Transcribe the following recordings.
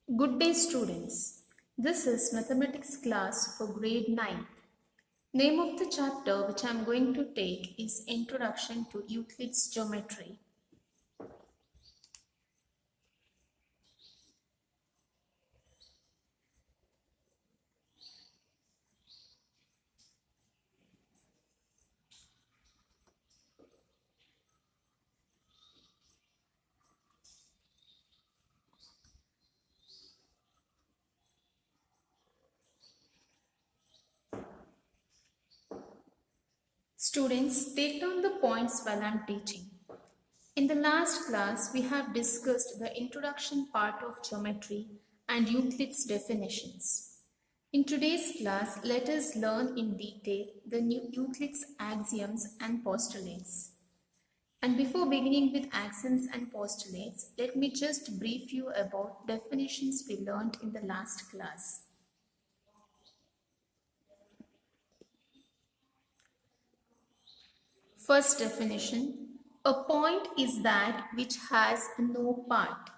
Good day, students. This is mathematics class for grade 9. Name of the chapter which I am going to take is Introduction to Euclid's Geometry. Students, take down the points while I am teaching. In the last class, we have discussed the introduction part of geometry and Euclid's definitions. In today's class, let us learn in detail the Euclid's axioms and postulates. And before beginning with axioms and postulates, let me just brief you about definitions we learned in the last class. First definition, a point is that which has no part.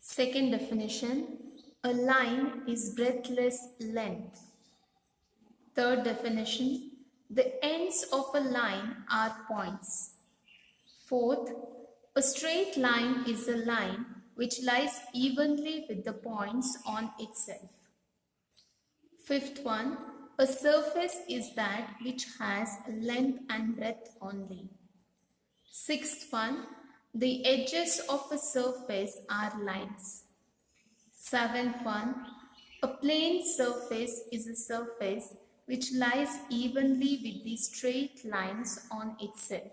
Second definition, a line is breadthless length. Third definition, the ends of a line are points. Fourth, a straight line is a line which lies evenly with the points on itself. Fifth one, a surface is that which has length and breadth only. Sixth one, the edges of a surface are lines. Seventh one, a plane surface is a surface which lies evenly with the straight lines on itself.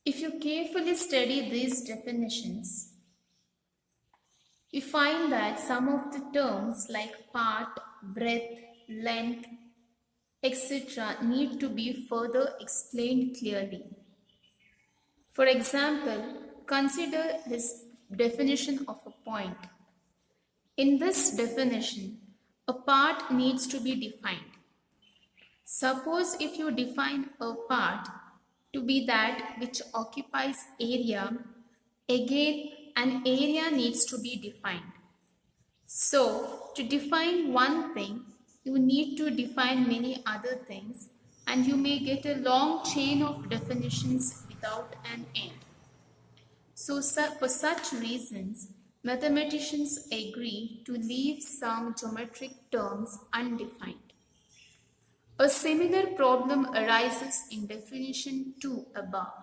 If you carefully study these definitions, you find that some of the terms like part, breadth, length, etc. need to be further explained clearly. For example, consider his definition of a point. In this definition, a part needs to be defined. Suppose if you define a part to be that which occupies area, again an area needs to be defined. So, to define one thing, you need to define many other things, and you may get a long chain of definitions without an end. So, for such reasons, mathematicians agree to leave some geometric terms undefined. A similar problem arises in definition 2 above.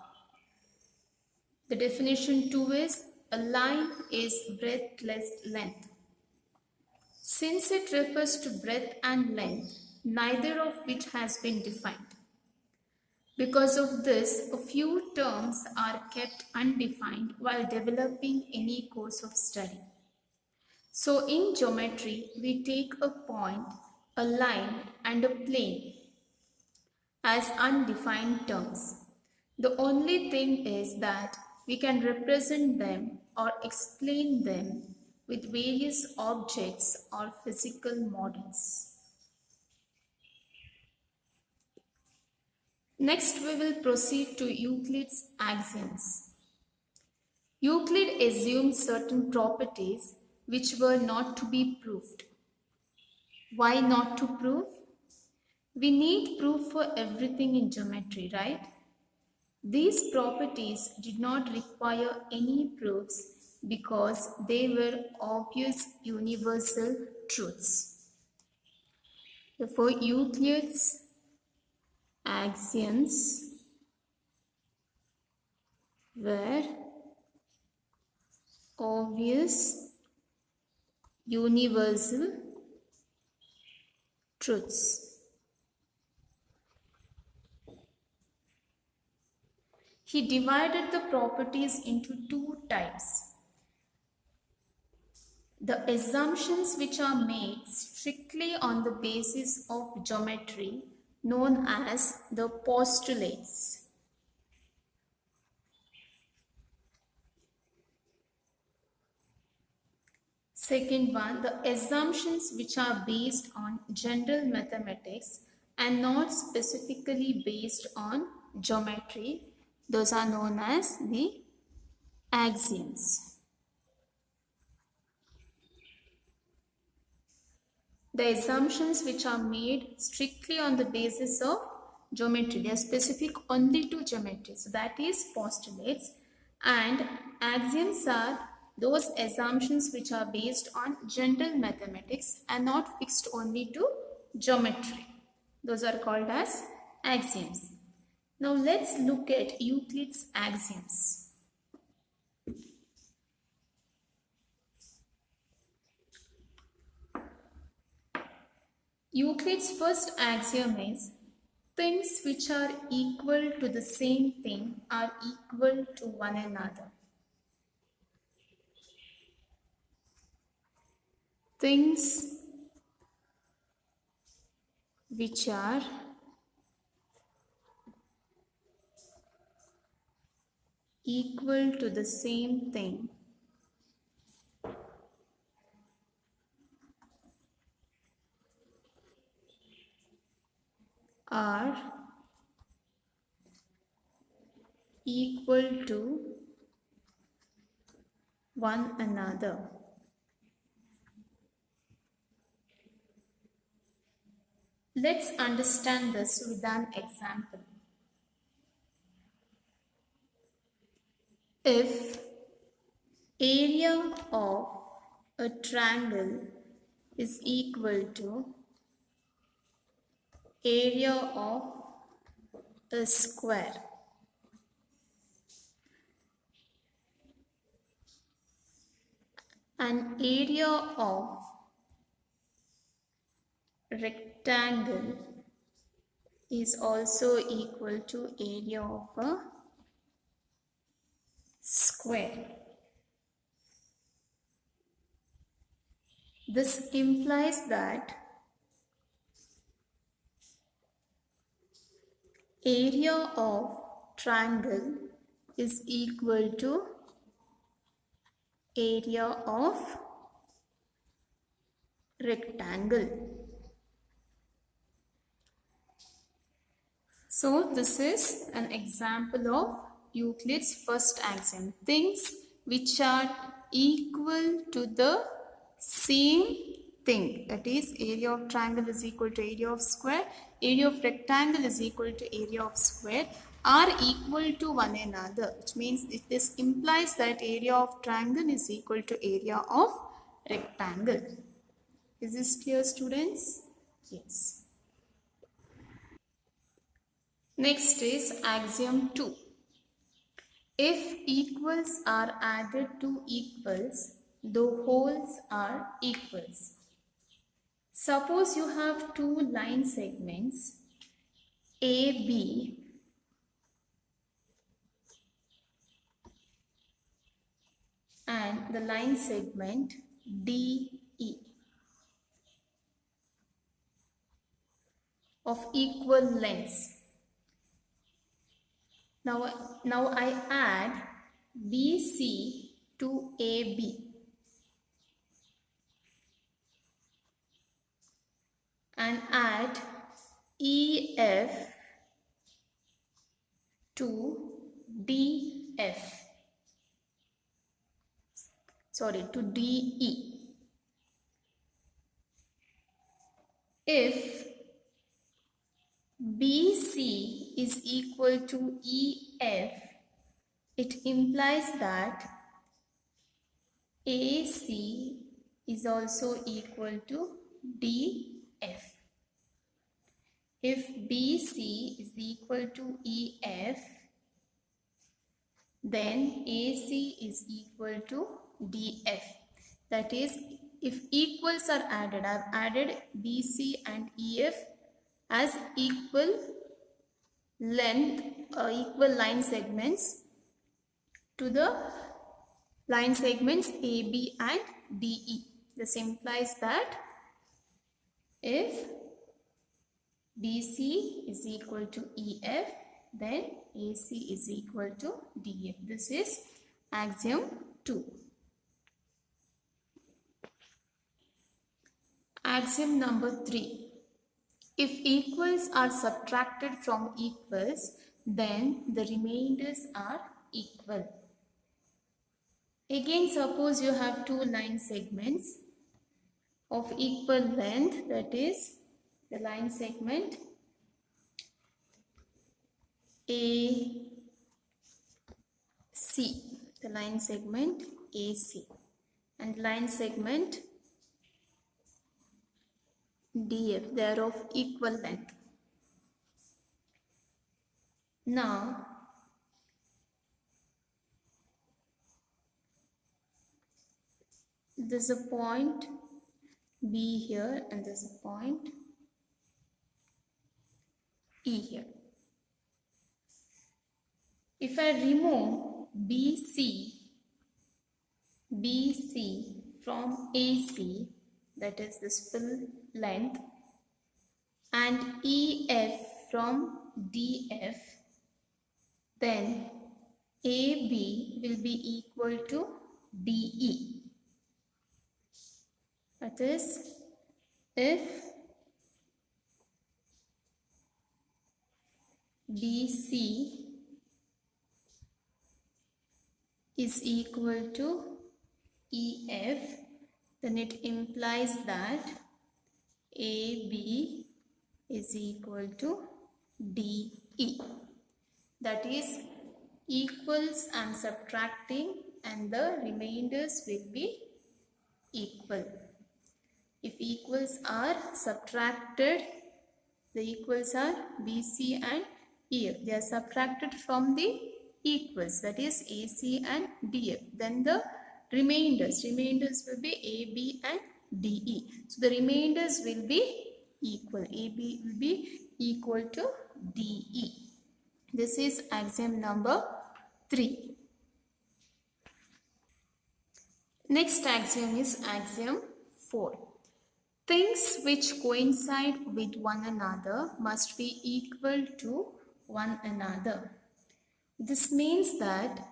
The definition 2 is a line is breadthless length. Since it refers to breadth and length, neither of which has been defined. Because of this, a few terms are kept undefined while developing any course of study. So in geometry, we take a point, a line, and a plane as undefined terms. The only thing is that we can represent them or explain them with various objects or physical models. Next, we will proceed to Euclid's axioms. Euclid assumed certain properties which were not to be proved. Why not to prove? We need proof for everything in geometry, right? These properties did not require any proofs because they were obvious universal truths. Therefore, Euclid's axioms were obvious universal truths. He divided the properties into two types. The assumptions which are made strictly on the basis of geometry, known as the postulates. Second one, the assumptions which are based on general mathematics and not specifically based on geometry. Those are known as the Axioms. The assumptions which are made strictly on the basis of geometry. They are specific only to geometry. So that is postulates. And axioms are those assumptions which are based on general mathematics and not fixed only to geometry. Those are called as axioms. Now let's look at Euclid's axioms. Euclid's first axiom is things which are equal to the same thing are equal to one another. Things which are equal to the same thing are equal to one another. Let's understand this with an example. If area of a triangle is equal to area of a square, an area of rectangle is also equal to area of a square. This implies that area of triangle is equal to area of rectangle. So this is an example of Euclid's first axiom. Things which are equal to the same thing, that is area of triangle is equal to area of square, area of rectangle is equal to area of square, are equal to one another, which means this implies that area of triangle is equal to area of rectangle. Is this clear, students? Yes. Next is axiom 2. If equals are added to equals, the wholes are equals. Suppose you have two line segments AB and the line segment DE of equal lengths. Now I add BC to AB and add EF to DF. Sorry, to DE. If BC is equal to EF, it implies that AC is also equal to DF. If BC is equal to EF, then AC is equal to DF. That is, if equals are added, I have added BC and EF as equal length, equal line segments to the line segments AB and DE. This implies that if BC is equal to EF, then AC is equal to DF. This is axiom 2. Axiom number 3. If equals are subtracted from equals, then the remainders are equal. Again, suppose you have two line segments of equal length, that is the line segment AC, the line segment AC, and line segment DF, they are of equal length. Now, there's a point B here and there's a point E here. If I remove BC from AC, that is this full length, and EF from DF, then AB will be equal to DE. That is, if BC is equal to EF, then it implies that AB is equal to DE. That is, equals I am subtracting and the remainders will be equal. If equals are subtracted, the equals are BC and EF. They are subtracted from the equals, that is AC and DF. Then the remainders will be AB and DE. So the remainders will be equal. AB will be equal to DE. This is axiom number 3. Next axiom is axiom 4. Things which coincide with one another must be equal to one another. This means that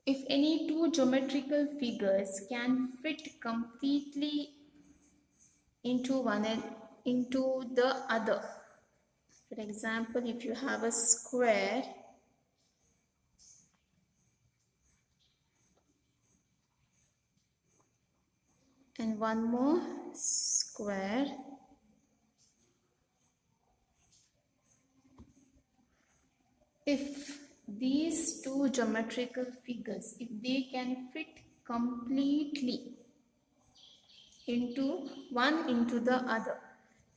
if any two geometrical figures can fit completely into the other. For example, if you have a square and one more square, if these two geometrical figures, if they can fit completely into the other,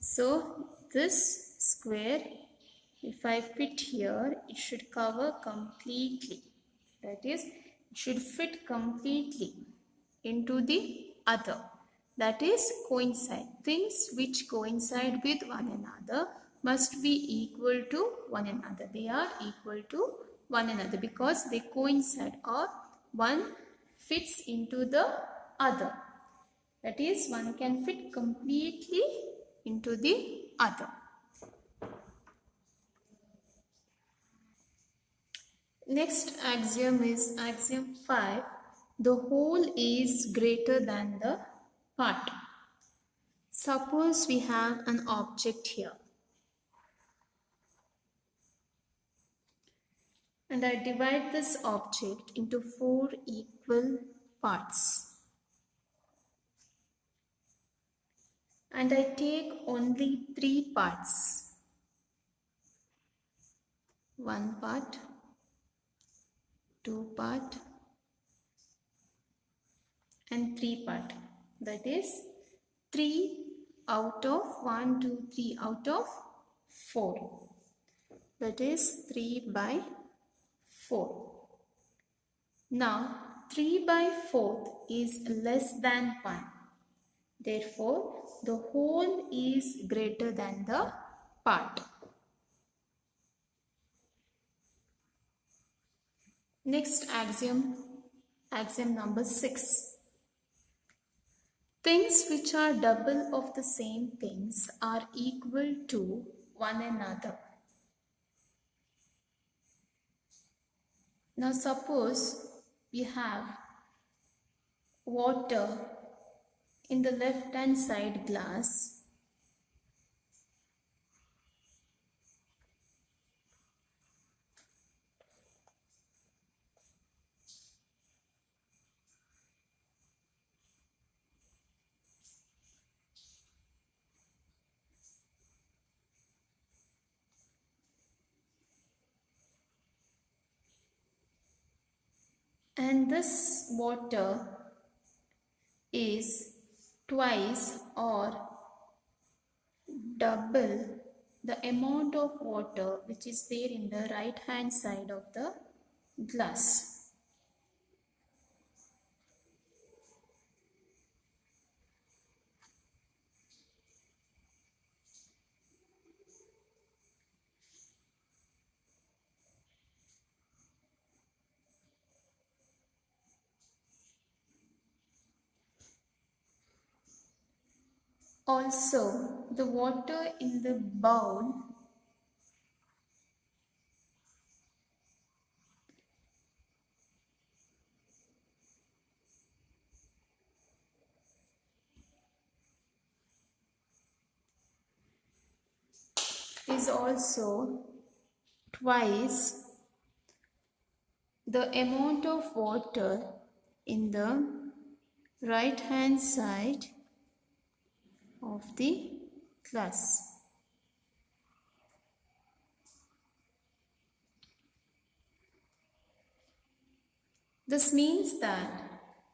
so this square, if I fit here, it should cover completely. That is, it should fit completely into the other. That is coincide. Things which coincide with one another must be equal to one another. They are equal to one another because they coincide, or one fits into the other. That is, one can fit completely into the other. Next axiom is axiom 5. The whole is greater than the part. Suppose we have an object here, and I divide this object into 4 equal parts, and I take only 3 parts. 1 part, 2 part, and 3 part. That is 3 out of 1, 2, 3 out of 4. That is 3 by 4. Now 3 by 4 is less than 1. Therefore, the whole is greater than the part. Next axiom, axiom number 6. Things which are double of the same things are equal to one another. Now suppose we have water in the left hand side glass and this water is twice or double the amount of water which is there in the right hand side of the glass. Also, the water in the bowl is also twice the amount of water in the right hand side of the glass. This means that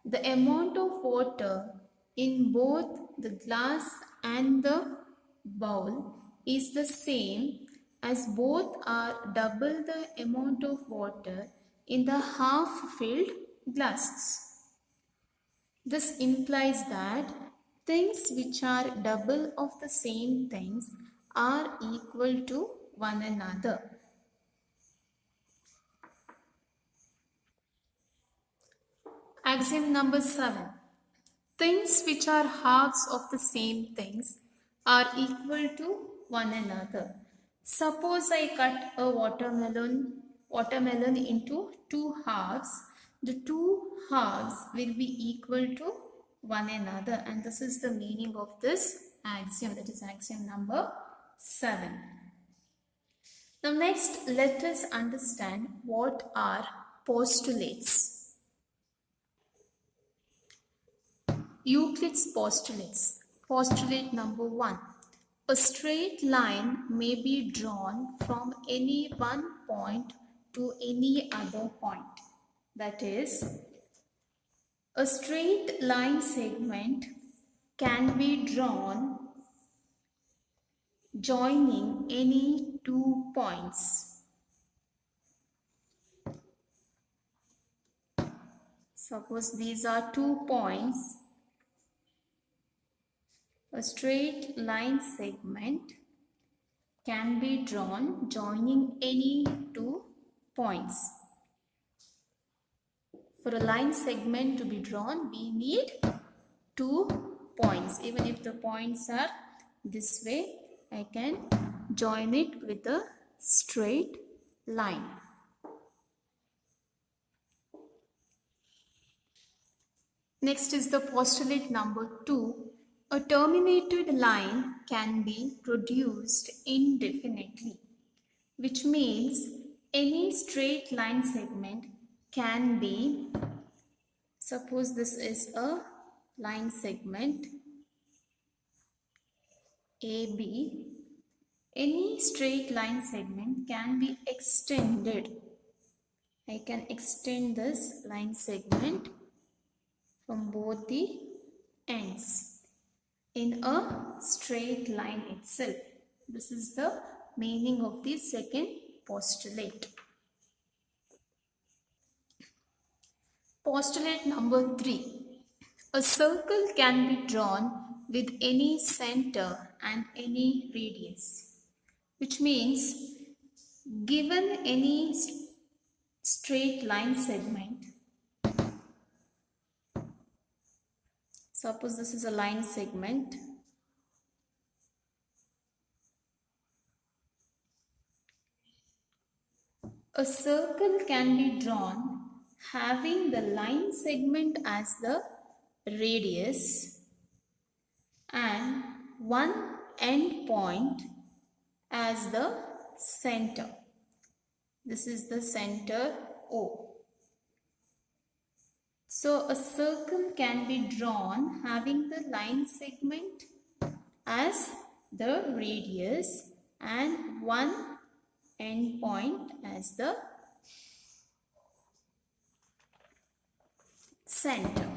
the amount of water in both the glass and the bowl is the same, as both are double the amount of water in the half filled glasses. This implies that things which are double of the same things are equal to one another. Axiom number 7. Things which are halves of the same things are equal to one another. Suppose I cut a watermelon into two halves. The two halves will be equal to one another, and this is the meaning of this axiom, that is axiom number 7. Now next, let us understand what are postulates. Euclid's postulates. Postulate number 1. A straight line may be drawn from any one point to any other point. That is, a straight line segment can be drawn joining any 2 points. Suppose these are 2 points. A straight line segment can be drawn joining any 2 points. For a line segment to be drawn, we need 2 points. Even if the points are this way, I can join it with a straight line. Next is the postulate number 2. A terminated line can be produced indefinitely, which means any straight line segment can be, suppose this is a line segment AB, any straight line segment can be extended. I can extend this line segment from both the ends in a straight line itself. This is the meaning of the second postulate. Postulate number 3. A circle can be drawn with any center and any radius, which means given any straight line segment, suppose this is a line segment, a circle can be drawn having the line segment as the radius and one end point as the center. This is the center O. So a circle can be drawn having the line segment as the radius and one end point as the center.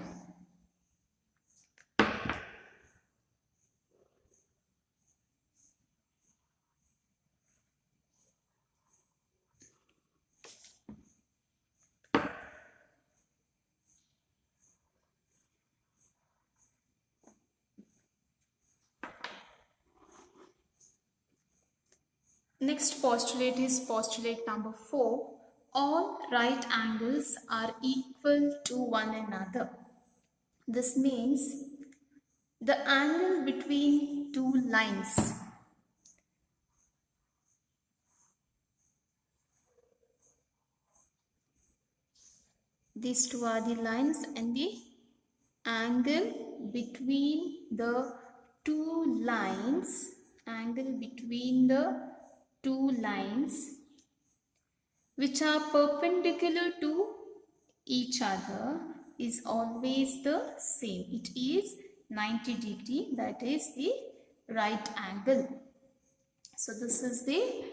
Next postulate is postulate number 4. All right angles are equal to one another. This means the angle between two lines, these two are the lines, and the angle between the two lines, which are perpendicular to each other, is always the same. It is 90 degree, that is the right angle. So this is the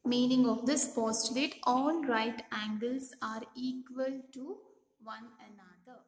meaning of this postulate. All right angles are equal to one another.